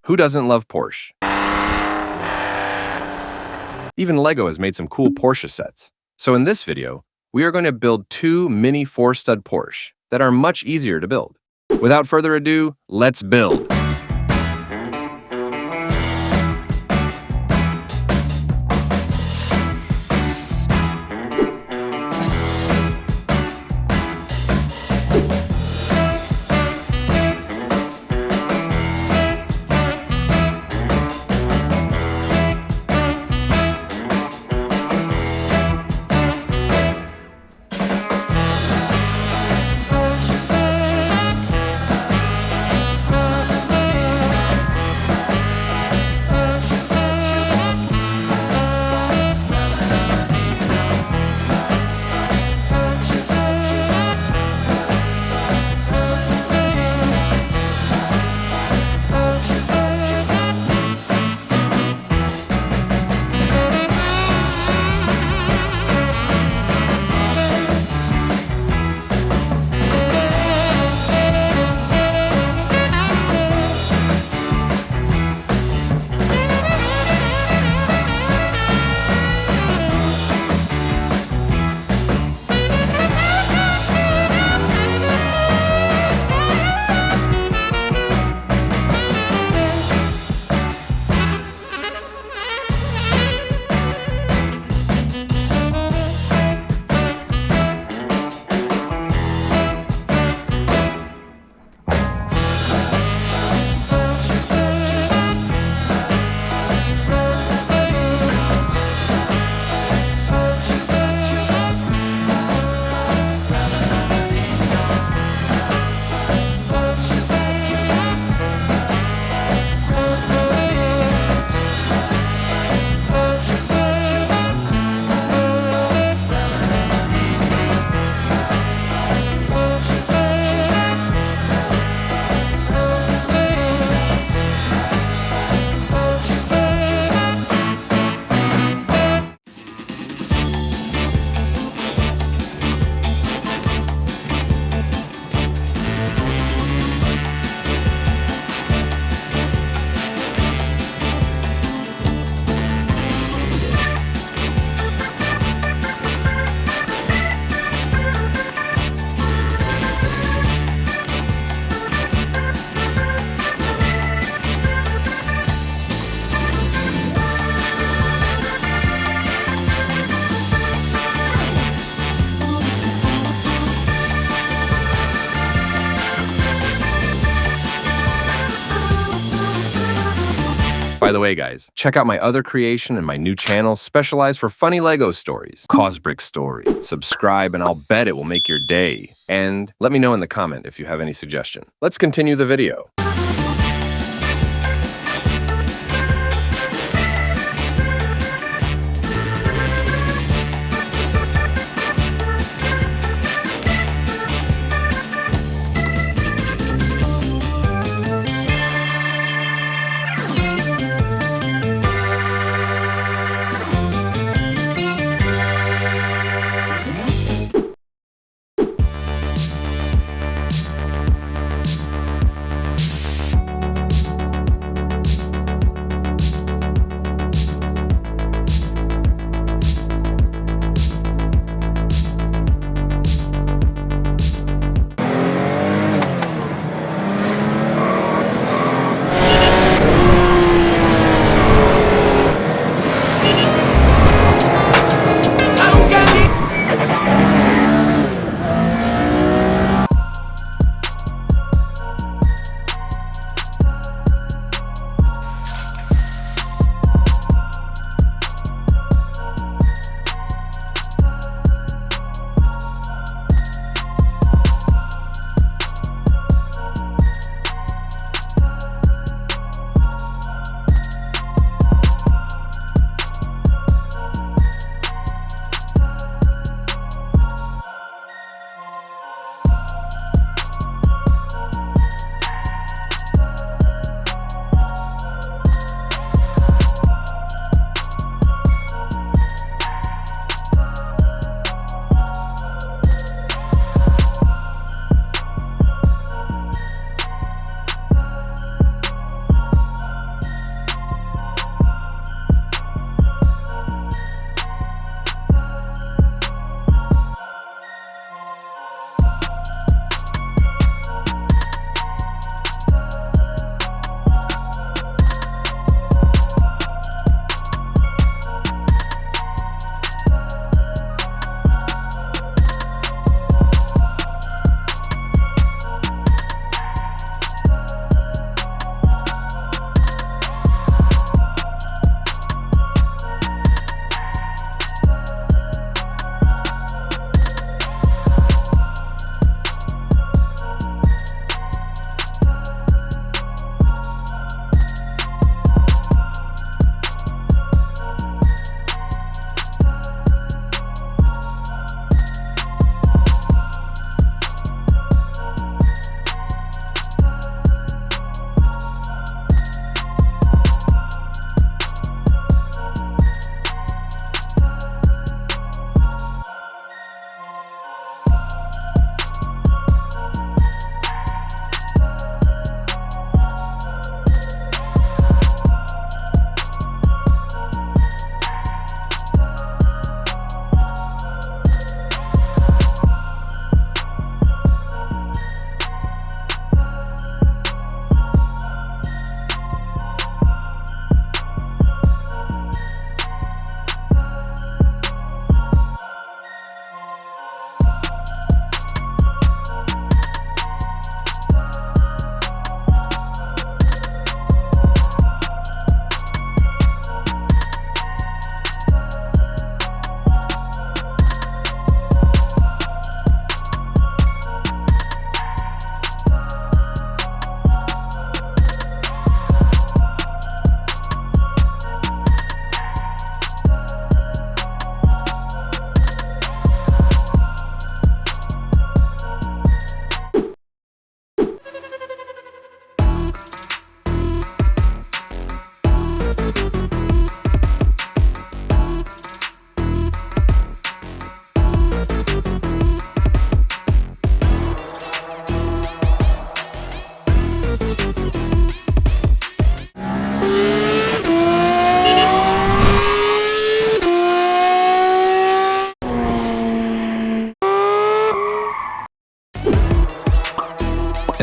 Who doesn't love Porsche? Even Lego has made some cool Porsche sets. So in this video, we are going to build two mini 4-stud Porsche that are much easier to build. Without further ado, let's build! By the way, guys, check out my other creation and my new channel specialized for funny Lego stories, Kosbrick Story. Subscribe and I'll bet it will make your day. And let me know in the comment if you have any suggestion. Let's continue the video.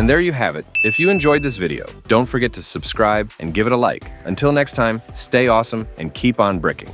And there you have it. If you enjoyed this video, don't forget to subscribe and give it a like. Until next time, stay awesome and keep on bricking.